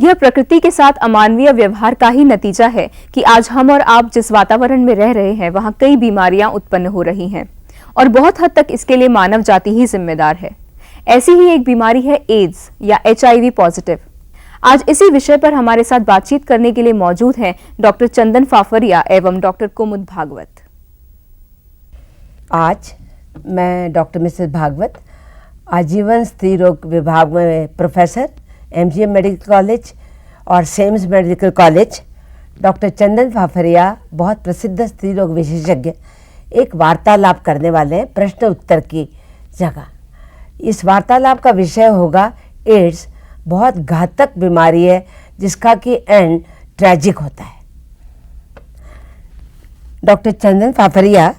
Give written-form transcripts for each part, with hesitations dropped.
यह प्रकृति के साथ अमानवीय व्यवहार का ही नतीजा है कि आज हम और आप जिस वातावरण में रह रहे हैं वहां कई बीमारियां उत्पन्न हो रही हैं और बहुत हद तक इसके लिए मानव जाति ही जिम्मेदार है। ऐसी ही एक बीमारी है एड्स या HIV पॉजिटिव। आज इसी विषय पर हमारे साथ बातचीत करने के लिए मौजूद हैं डॉक्टर चंदन फाफरिया एवं डॉक्टर कुमुद भागवत। आज मैं डॉक्टर मिसेस भागवत, आजीवन स्त्री रोग विभाग में प्रोफेसर, MGM मेडिकल कॉलेज और सेम्स मेडिकल कॉलेज, डॉक्टर चंदन फाफरिया बहुत प्रसिद्ध स्त्री रोग विशेषज्ञ, एक वार्तालाप करने वाले हैं प्रश्न उत्तर की जगह। इस वार्तालाप का विषय होगा एड्स, बहुत घातक बीमारी है जिसका कि एंड ट्रैजिक होता है। डॉक्टर चंदन फाफरिया,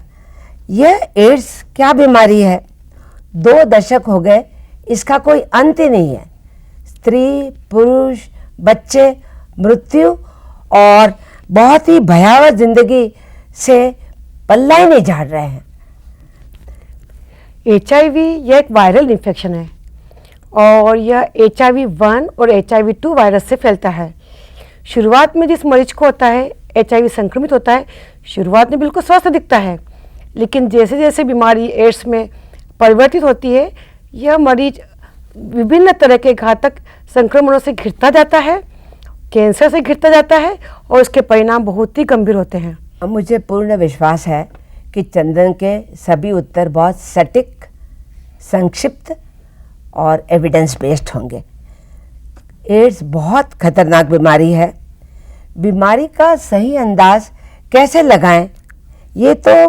यह एड्स क्या बीमारी है? 2 दशक हो गए, इसका कोई अंत ही नहीं है। स्त्री, पुरुष, बच्चे मृत्यु और बहुत ही भयावह जिंदगी से पल्ला ही नहीं झाड़ रहे हैं। HIV यह एक वायरल इन्फेक्शन है और यह HIV-1 और HIV-2 वायरस से फैलता है। शुरुआत में जिस मरीज को होता है, HIV संक्रमित होता है, शुरुआत में बिल्कुल स्वस्थ दिखता है, लेकिन जैसे जैसे बीमारी एड्स में परिवर्तित होती है, यह मरीज विभिन्न तरह के घातक संक्रमणों से घिरता जाता है, कैंसर से घिरता जाता है और उसके परिणाम बहुत ही गंभीर होते हैं। मुझे पूर्ण विश्वास है कि चंदन के सभी उत्तर बहुत सटीक, संक्षिप्त और एविडेंस बेस्ड होंगे। एड्स बहुत खतरनाक बीमारी है। बीमारी का सही अंदाज कैसे लगाएं? ये तो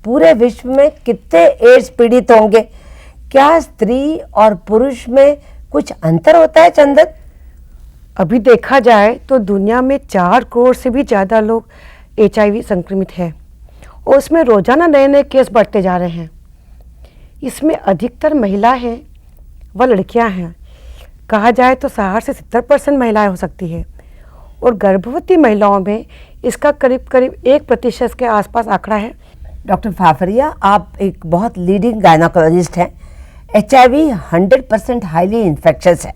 पूरे विश्व में कितने एड्स पीड़ित होंगे? क्या स्त्री और पुरुष में कुछ अंतर होता है चंदन? अभी देखा जाए तो दुनिया में 4 करोड़ से भी ज़्यादा लोग HIV संक्रमित हैं और उसमें रोजाना नए नए केस बढ़ते जा रहे हैं। इसमें अधिकतर महिला हैं व लड़कियां हैं। कहा जाए तो 60 से 70% महिलाएं हो सकती है और गर्भवती महिलाओं में इसका करीब करीब 1% के आसपास आंकड़ा है। डॉक्टर फाफरिया, आप एक बहुत लीडिंग गायनोकोलॉजिस्ट हैं। HIV 100% हाईली इन्फेक्शस है।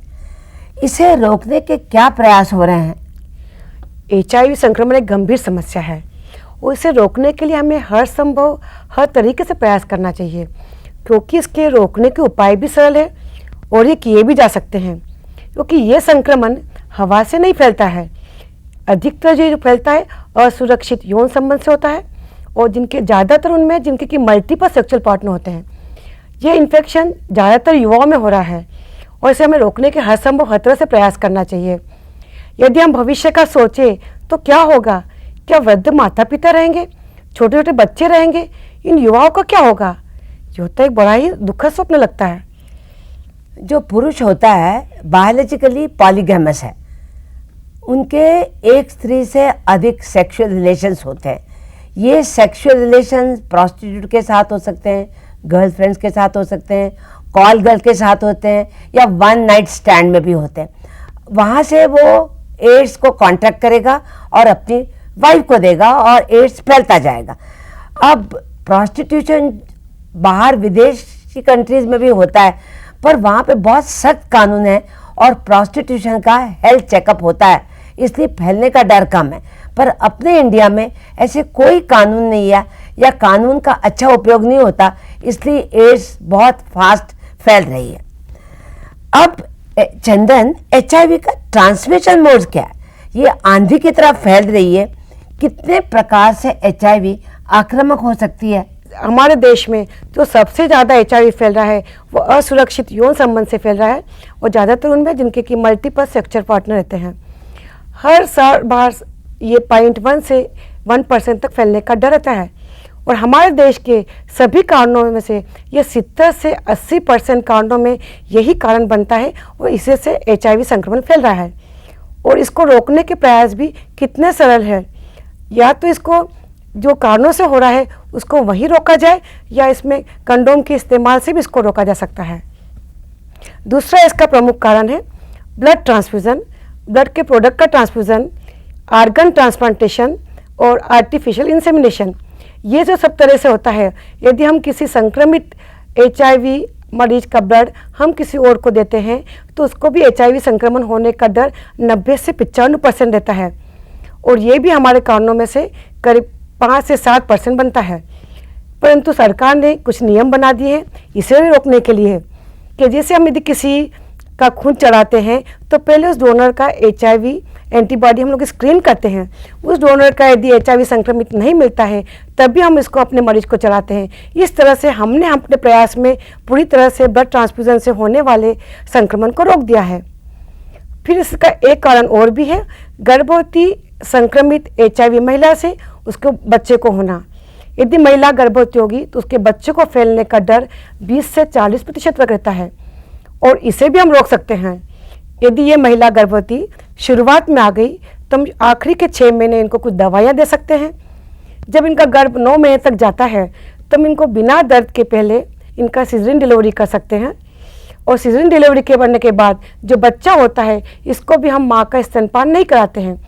इसे रोकने के क्या प्रयास हो रहे हैं? HIV संक्रमण एक गंभीर समस्या है और इसे रोकने के लिए हमें हर तरीके से प्रयास करना चाहिए, क्योंकि इसके रोकने के उपाय भी सरल है और ये किए भी जा सकते हैं। क्योंकि ये संक्रमण हवा से नहीं फैलता है, अधिकतर जो फैलता है असुरक्षित यौन संबंध से होता है और ज़्यादातर उनमें जिनके कि मल्टीपल सेक्सुअल पार्टनर होते हैं। ये इन्फेक्शन ज़्यादातर युवाओं में हो रहा है और इसे हमें रोकने के हर तरह से प्रयास करना चाहिए। यदि हम भविष्य का सोचें तो क्या होगा? क्या वृद्ध माता पिता रहेंगे? छोटे छोटे बच्चे रहेंगे? इन युवाओं का क्या होगा? ये तो एक बड़ा ही दुखद स्वप्न लगता है। जो पुरुष होता है बायोलॉजिकली पॉलीगैमस है, उनके एक स्त्री से अधिक सेक्सुअल रिलेशंस होते हैं। ये सेक्सुअल रिलेशंस प्रोस्टिट्यूट के साथ हो सकते हैं, गर्लफ्रेंड्स के साथ हो सकते हैं, कॉल गर्ल के साथ होते हैं या 1 नाइट स्टैंड में भी होते हैं। वहाँ से वो एड्स को कॉन्ट्रैक्ट करेगा और अपनी वाइफ को देगा और एड्स फैलता जाएगा। अब प्रोस्टिट्यूशन बाहर विदेशी कंट्रीज में भी होता है, पर वहाँ पे बहुत सख्त कानून है और प्रोस्टिट्यूशन का हेल्थ चेकअप होता है, इसलिए फैलने का डर कम है। पर अपने इंडिया में ऐसे कोई कानून नहीं है या कानून का अच्छा उपयोग नहीं होता, इसलिए एड्स बहुत फास्ट फैल रही है। अब चंदन, HIV का ट्रांसमिशन मोड क्या है? ये आंधी की तरह फैल रही है। कितने प्रकार से HIV आक्रामक हो सकती है? हमारे देश में जो सबसे ज़्यादा HIV फैल रहा है वो असुरक्षित यौन संबंध से फैल रहा है और ज़्यादातर उनमें जिनके कि मल्टीपल सेक्सुअल पार्टनर रहते हैं। हर साल बाहर ये 0.1 से 1% तक फैलने का डर रहता है और हमारे देश के सभी कारणों में से ये 70 से 80% कारणों में यही कारण बनता है और इसी से HIV संक्रमण फैल रहा है। और इसको रोकने के प्रयास भी कितने सरल है। या तो इसको जो कारणों से हो रहा है उसको वहीं रोका जाए या इसमें कंडोम के इस्तेमाल से भी इसको रोका जा सकता है। दूसरा इसका प्रमुख कारण है ब्लड ट्रांसफ्यूज़न, ब्लड के प्रोडक्ट का ट्रांसफ्यूज़न, आर्गन ट्रांसप्लांटेशन और आर्टिफिशियल इंसेमिनेशन। ये जो सब तरह से होता है, यदि हम किसी संक्रमित HIV मरीज का ब्लड हम किसी और को देते हैं तो उसको भी HIV संक्रमण होने का डर 90 से 95% रहता है, और ये भी हमारे कानूनों में से करीब 5 से 7% बनता है। परंतु सरकार ने कुछ नियम बना दिए हैं इसे भी रोकने के लिए कि जैसे हम यदि किसी का खून चढ़ाते हैं तो पहले उस डोनर का HIV एंटीबॉडी हम लोग स्क्रीन करते हैं। उस डोनर का यदि HIV संक्रमित नहीं मिलता है तब भी हम इसको अपने मरीज को चढ़ाते हैं। इस तरह से हमने अपने प्रयास में पूरी तरह से ब्लड ट्रांसफ्यूजन से होने वाले संक्रमण को रोक दिया है। फिर इसका एक कारण और भी है, गर्भवती संक्रमित HIV महिला से उसको बच्चे को होना। यदि महिला गर्भवती होगी तो उसके बच्चे को फैलने का डर 20 से 40% तक रहता है, और इसे भी हम रोक सकते हैं। यदि ये महिला गर्भवती शुरुआत में आ गई तो हम आखिरी के 6 महीने इनको कुछ दवाइयाँ दे सकते हैं। जब इनका गर्भ 9 महीने तक जाता है तो हम इनको बिना दर्द के पहले इनका सिज़ेरियन डिलीवरी कर सकते हैं, और सिज़ेरियन डिलीवरी के बनने के बाद जो बच्चा होता है इसको भी हम माँ का स्तनपान नहीं कराते हैं।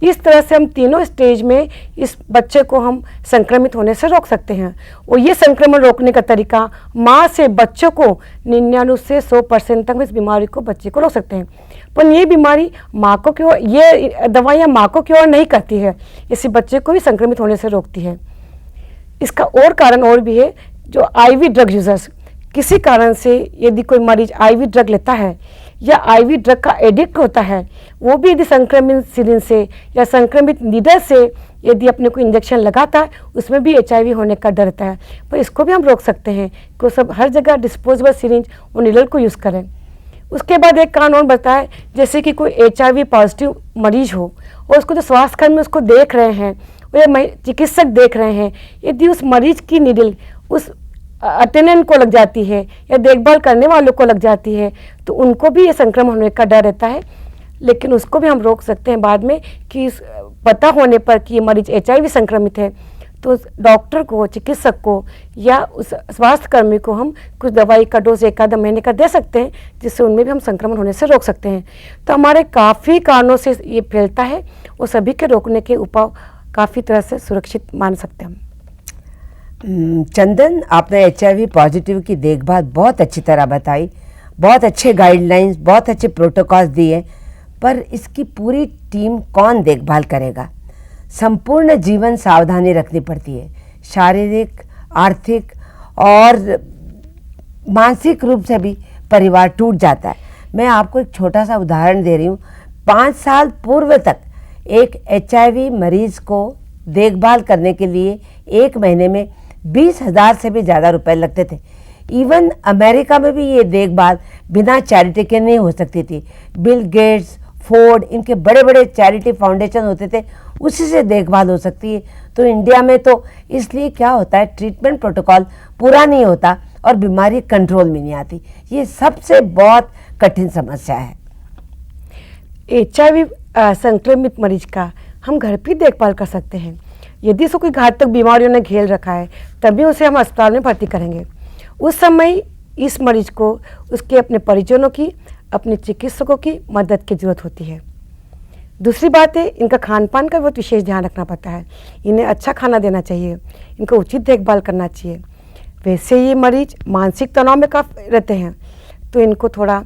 इस तरह से हम तीनों स्टेज में इस बच्चे को हम संक्रमित होने से रोक सकते हैं। और ये संक्रमण रोकने का तरीका माँ से बच्चों को 99 से 100% तक इस बीमारी को बच्चे को रोक सकते हैं। पर ये बीमारी माँ को क्यों, ये दवाइयाँ माँ को क्यों नहीं करती है, इसी बच्चे को भी संक्रमित होने से रोकती है। इसका और कारण और भी है, जो IV ड्रग यूजर्स, किसी कारण से यदि कोई मरीज IV ड्रग लेता है या IV ड्रग का एडिक्ट होता है, वो भी यदि संक्रमित सिरिंज से या संक्रमित नीडल से यदि अपने को इंजेक्शन लगाता है उसमें भी HIV होने का डर रहता है। पर इसको भी हम रोक सकते हैं कि वो सब हर जगह डिस्पोजेबल सिरिंज और नीडल को यूज़ करें। उसके बाद एक कारण और बताए, जैसे कि कोई HIV पॉजिटिव मरीज हो और उसको जो स्वास्थ्यकर्मी उसको देख रहे हैं या चिकित्सक देख रहे हैं, यदि उस मरीज की नीडल उस अटेंडेंट को लग जाती है या देखभाल करने वालों को लग जाती है तो उनको भी ये संक्रमण होने का डर रहता है। लेकिन उसको भी हम रोक सकते हैं बाद में कि पता होने पर कि ये मरीज HIV संक्रमित है तो उस डॉक्टर को, चिकित्सक को या उस स्वास्थ्यकर्मी को हम कुछ दवाई का डोज 1 आधा महीने का दे सकते हैं, जिससे उनमें भी हम संक्रमण होने से रोक सकते हैं। तो हमारे काफ़ी कारणों से ये फैलता है और सभी के रोकने के उपाय काफ़ी तरह से सुरक्षित मान सकते हैं हम। चंदन, आपने HIV पॉजिटिव की देखभाल बहुत अच्छी तरह बताई, बहुत अच्छे गाइडलाइंस, बहुत अच्छे प्रोटोकॉल्स दिए, पर इसकी पूरी टीम कौन देखभाल करेगा? संपूर्ण जीवन सावधानी रखनी पड़ती है, शारीरिक, आर्थिक और मानसिक रूप से भी परिवार टूट जाता है। मैं आपको एक छोटा सा उदाहरण दे रही हूँ। 5 साल पूर्व तक एक HIV मरीज को देखभाल करने के लिए 1 महीने में 20,000 से भी ज़्यादा रुपए लगते थे। इवन अमेरिका में भी ये देखभाल बिना चैरिटी के नहीं हो सकती थी। बिल गेट्स, फोर्ड, इनके बड़े बड़े चैरिटी फाउंडेशन होते थे, उसी से देखभाल हो सकती है। तो इंडिया में तो इसलिए क्या होता है, ट्रीटमेंट प्रोटोकॉल पूरा नहीं होता और बीमारी कंट्रोल में नहीं आती। ये सबसे बहुत कठिन समस्या है। HIV संक्रमित मरीज का हम घर पे देखभाल कर सकते हैं। यदि उसको कोई घातक बीमारियों ने घेर रखा है तभी उसे हम अस्पताल में भर्ती करेंगे। उस समय इस मरीज को उसके अपने परिजनों की, अपने चिकित्सकों की मदद की ज़रूरत होती है। दूसरी बात है, इनका खान पान का बहुत विशेष ध्यान रखना पड़ता है। इन्हें अच्छा खाना देना चाहिए, इनको उचित देखभाल करना चाहिए। वैसे ये मरीज मानसिक तनाव में काफ़ी रहते हैं तो इनको थोड़ा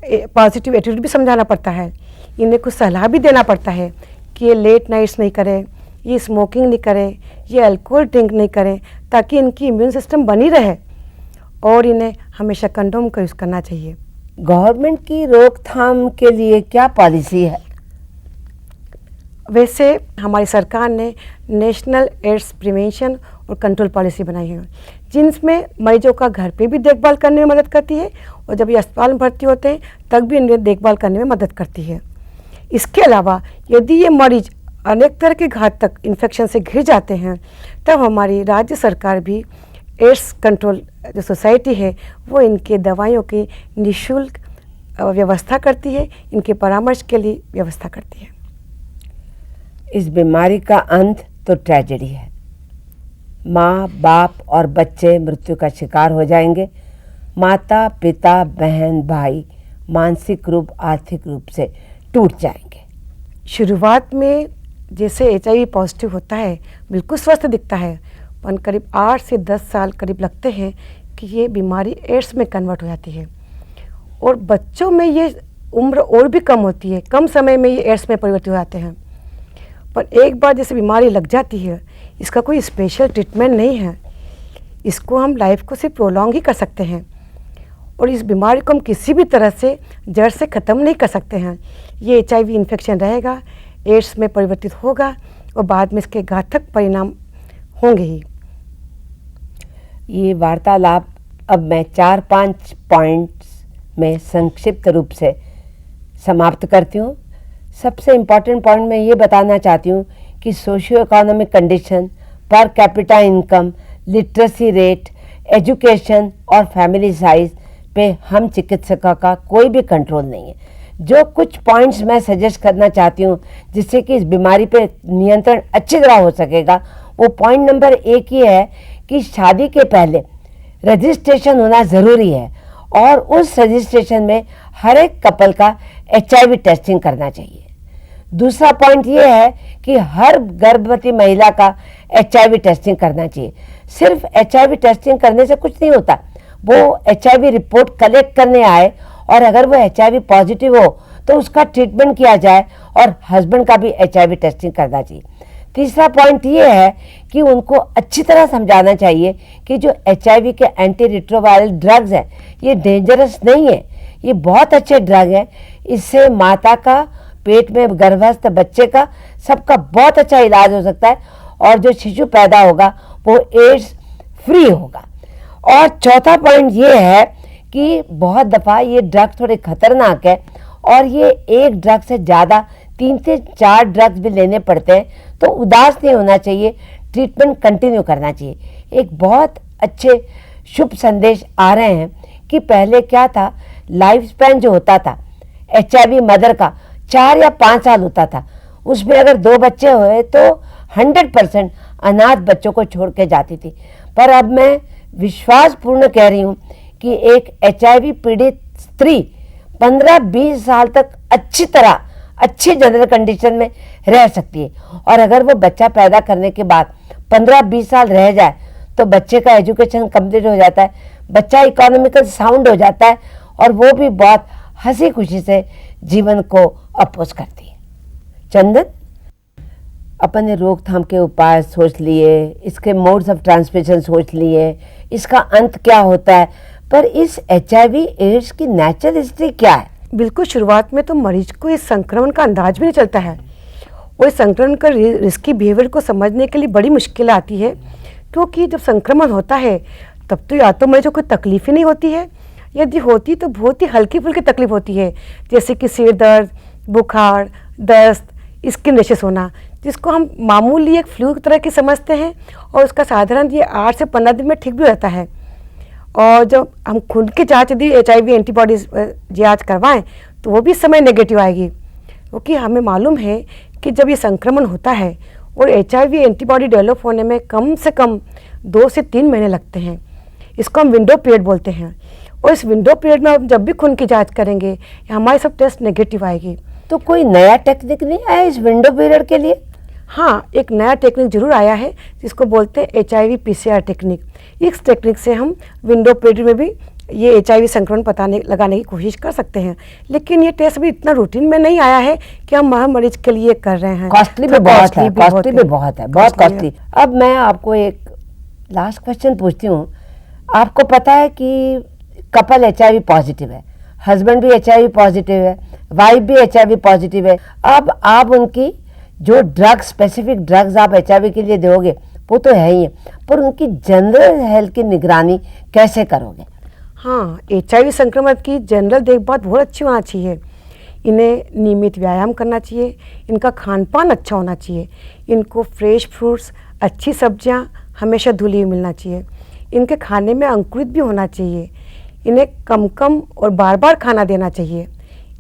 पॉजिटिव एटीट्यूड भी समझाना पड़ता है। इन्हें कुछ सलाह भी देना पड़ता है कि ये लेट नाइट्स नहीं करें, ये स्मोकिंग नहीं करें, ये अल्कोहल ड्रिंक नहीं करें, ताकि इनकी इम्यून सिस्टम बनी रहे। और इन्हें हमेशा कंडोम का यूज़ करना चाहिए। गवर्नमेंट की रोकथाम के लिए क्या पॉलिसी है? वैसे हमारी सरकार ने नेशनल एड्स प्रिवेंशन और कंट्रोल पॉलिसी बनाई है, जिनमें मरीजों का घर पे भी देखभाल करने में मदद करती है और जब ये अस्पताल में भर्ती होते हैं तब भी इन्हें देखभाल करने में मदद करती है। इसके अलावा यदि ये मरीज अनेक तरह के घातक इन्फेक्शन से घिर जाते हैं तब हमारी राज्य सरकार भी एड्स कंट्रोल जो सोसाइटी है वो इनके दवाइयों की निःशुल्क व्यवस्था करती है, इनके परामर्श के लिए व्यवस्था करती है। इस बीमारी का अंत तो ट्रेजेडी है। माँ, बाप और बच्चे मृत्यु का शिकार हो जाएंगे। माता, पिता, बहन, भाई मानसिक रूप, आर्थिक रूप से टूट जाएंगे। शुरुआत में जैसे HIV पॉजिटिव होता है बिल्कुल स्वस्थ दिखता है, पर करीब 8 से 10 साल करीब लगते हैं कि ये बीमारी एड्स में कन्वर्ट हो जाती है, और बच्चों में ये उम्र और भी कम होती है, कम समय में ये एड्स में परिवर्तित हो जाते हैं। पर एक बार जैसे बीमारी लग जाती है, इसका कोई स्पेशल ट्रीटमेंट नहीं है, इसको हम लाइफ को सिर्फ प्रोलॉन्ग ही कर सकते हैं, और इस बीमारी को हम किसी भी तरह से जड़ से ख़त्म नहीं कर सकते हैं। ये HIV इन्फेक्शन रहेगा, एड्स में परिवर्तित होगा, और बाद में इसके घातक परिणाम होंगे ही। ये वार्तालाप अब मैं 4-5 पॉइंट्स में संक्षिप्त रूप से समाप्त करती हूँ। सबसे इम्पॉर्टेंट पॉइंट मैं ये बताना चाहती हूँ कि socio economic condition, per capita income, literacy rate, education और फैमिली साइज पे हम चिकित्सकों का कोई भी कंट्रोल नहीं है। जो कुछ पॉइंट्स मैं सजेस्ट करना चाहती हूँ जिससे कि इस बीमारी पे नियंत्रण अच्छी तरह हो सकेगा, वो पॉइंट नंबर 1 ये है कि शादी के पहले रजिस्ट्रेशन होना ज़रूरी है, और उस रजिस्ट्रेशन में हर एक कपल का HIV टेस्टिंग करना चाहिए। दूसरा पॉइंट ये है कि हर गर्भवती महिला का HIV टेस्टिंग करना चाहिए। सिर्फ HIV टेस्टिंग करने से कुछ नहीं होता, वो HIV रिपोर्ट कलेक्ट करने आए, और अगर वो HIV पॉजिटिव हो तो उसका ट्रीटमेंट किया जाए, और हस्बैंड का भी HIV टेस्टिंग करना चाहिए। तीसरा पॉइंट ये है कि उनको अच्छी तरह समझाना चाहिए कि जो HIV के एंटी रिट्रोवायरल ड्रग्स हैं ये डेंजरस नहीं है, ये बहुत अच्छे ड्रग हैं। इससे माता का, पेट में गर्भस्थ बच्चे का, सबका बहुत अच्छा इलाज हो सकता है, और जो शिशु पैदा होगा वो एड्स फ्री होगा। और चौथा पॉइंट ये है कि बहुत दफ़ा ये ड्रग थोड़े खतरनाक है, और ये एक ड्रग से ज़्यादा 3 से 4 ड्रग्स भी लेने पड़ते हैं, तो उदास नहीं होना चाहिए, ट्रीटमेंट कंटिन्यू करना चाहिए। एक बहुत अच्छे शुभ संदेश आ रहे हैं कि पहले क्या था, लाइफ स्पैन जो होता था HIV मदर का 4 या 5 साल होता था, उसमें अगर 2 बच्चे हुए तो 100% अनाथ बच्चों को छोड़ के जाती थी। पर अब मैं विश्वासपूर्ण कह रही हूँ कि एक HIV पीड़ित स्त्री 15-20 साल तक अच्छी तरह, अच्छी जनरल कंडीशन में रह सकती है, और अगर वो बच्चा पैदा करने के बाद 15-20 साल रह जाए तो बच्चे का एजुकेशन कंप्लीट हो जाता है, बच्चा इकोनॉमिकल साउंड हो जाता है, और वो भी बहुत हंसी खुशी से जीवन को अपोज करती है। चंदन, अपन ने रोकथाम के उपाय सोच लिए, इसके मोड्स ऑफ ट्रांसमिशन सोच लिए, इसका अंत क्या होता है, पर इस HIV एड्स की नेचुरल हिस्ट्री क्या है? बिल्कुल, शुरुआत में तो मरीज को इस संक्रमण का अंदाज भी नहीं चलता है, और इस संक्रमण का रिस्की बिहेवियर को समझने के लिए बड़ी मुश्किल आती है, क्योंकि जब संक्रमण होता है तब तो या तो मरीज को कोई तकलीफ ही नहीं होती है, यदि होती तो बहुत ही हल्की फुल्की तकलीफ होती है, जैसे कि सिर दर्द, बुखार, दस्त, स्किन रैशेस होना, जिसको हम मामूली एक फ्लू की तरह की समझते हैं, और उसका साधारण ये 8 से 15 दिन में ठीक भी रहता है। और जब हम खून की जांच यदि HIV एंटीबॉडीज जांच करवाएं तो वो भी इस समय नेगेटिव आएगी, क्योंकि हमें मालूम है कि जब ये संक्रमण होता है और HIV एंटीबॉडी डेवलप होने में कम से कम 2 से 3 महीने लगते हैं। इसको हम विंडो पीरियड बोलते हैं, और इस विंडो पीरियड में हम जब भी खून की जांच करेंगे हमारे सब टेस्ट नेगेटिव आएगी। तो कोई नया टेक्निक नहीं आया इस विंडो पीरियड के लिए? हाँ, एक नया टेक्निक जरूर आया है जिसको बोलते हैं HIV PCR टेक्निक। इस टेक्निक से हम विंडो पीरियड में भी ये HIV संक्रमण लगाने की कोशिश कर सकते हैं, लेकिन ये टेस्ट भी इतना रूटीन में नहीं आया है कि हम हर मरीज के लिए कर रहे हैं। कॉस्टली भी बहुत है, कॉस्टली भी बहुत है, बहुत कॉस्टली। अब मैं आपको एक लास्ट क्वेश्चन पूछती हूँ। आपको पता है कि कपल HIV पॉजिटिव है, हस्बैंड भी HIV पॉजिटिव है, वाइफ भी HIV पॉजिटिव है। अब आप उनकी जो ड्रग, स्पेसिफिक ड्रग्स आप HIV के लिए दोगे वो तो है ही है, पर उनकी जनरल हेल्थ की निगरानी कैसे करोगे? हाँ, HIV संक्रमण की जनरल देखभाल बहुत अच्छी होना चाहिए। इन्हें नियमित व्यायाम करना चाहिए, इनका खान पान अच्छा होना चाहिए, इनको फ्रेश फ्रूट्स, अच्छी सब्जियां हमेशा धुली हुई मिलना चाहिए, इनके खाने में अंकुरित भी होना चाहिए, इन्हें कम कम और बार बार खाना देना चाहिए।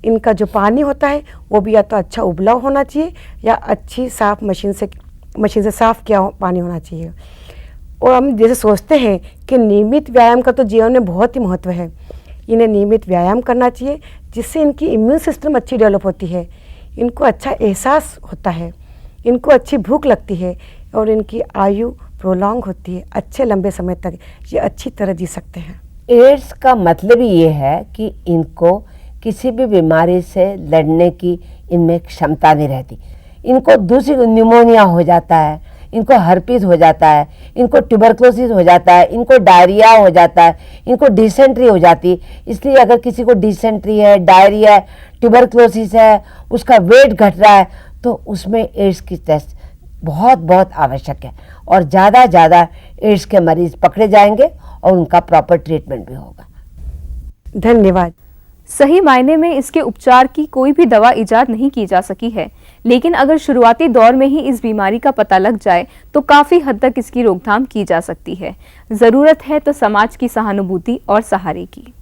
इनका जो पानी होता है वो भी या तो अच्छा उबला होना चाहिए या अच्छी साफ मशीन से साफ़ किया पानी होना चाहिए। और हम जैसे सोचते हैं कि नियमित व्यायाम का तो जीवन में बहुत ही महत्व है, इन्हें नियमित व्यायाम करना चाहिए जिससे इनकी इम्यून सिस्टम अच्छी डेवलप होती है, इनको अच्छा एहसास होता है, इनको अच्छी भूख लगती है, और इनकी आयु प्रोलॉन्ग होती है, अच्छे लंबे समय तक ये अच्छी तरह जी सकते हैं। एड्स का मतलब ही ये है कि इनको किसी भी बीमारी से लड़ने की इनमें क्षमता नहीं रहती। इनको दूसरी न्यूमोनिया हो जाता है, इनको हर्पीज हो जाता है, इनको ट्यूबरक्लोसिस हो जाता है, इनको डायरिया हो जाता है, इनको डिसेंट्री हो जाती है। इसलिए अगर किसी को डिसेंट्री है, डायरिया है, ट्यूबरक्लोसिस है, उसका वेट घट रहा है, तो उसमें एड्स की टेस्ट बहुत बहुत आवश्यक है और ज़्यादा एड्स के मरीज पकड़े जाएंगे और उनका प्रॉपर ट्रीटमेंट भी होगा। धन्यवाद। सही मायने में इसके उपचार की कोई भी दवा इजाद नहीं की जा सकी है, लेकिन अगर शुरुआती दौर में ही इस बीमारी का पता लग जाए तो काफी हद तक इसकी रोकथाम की जा सकती है। जरूरत है तो समाज की सहानुभूति और सहारे की।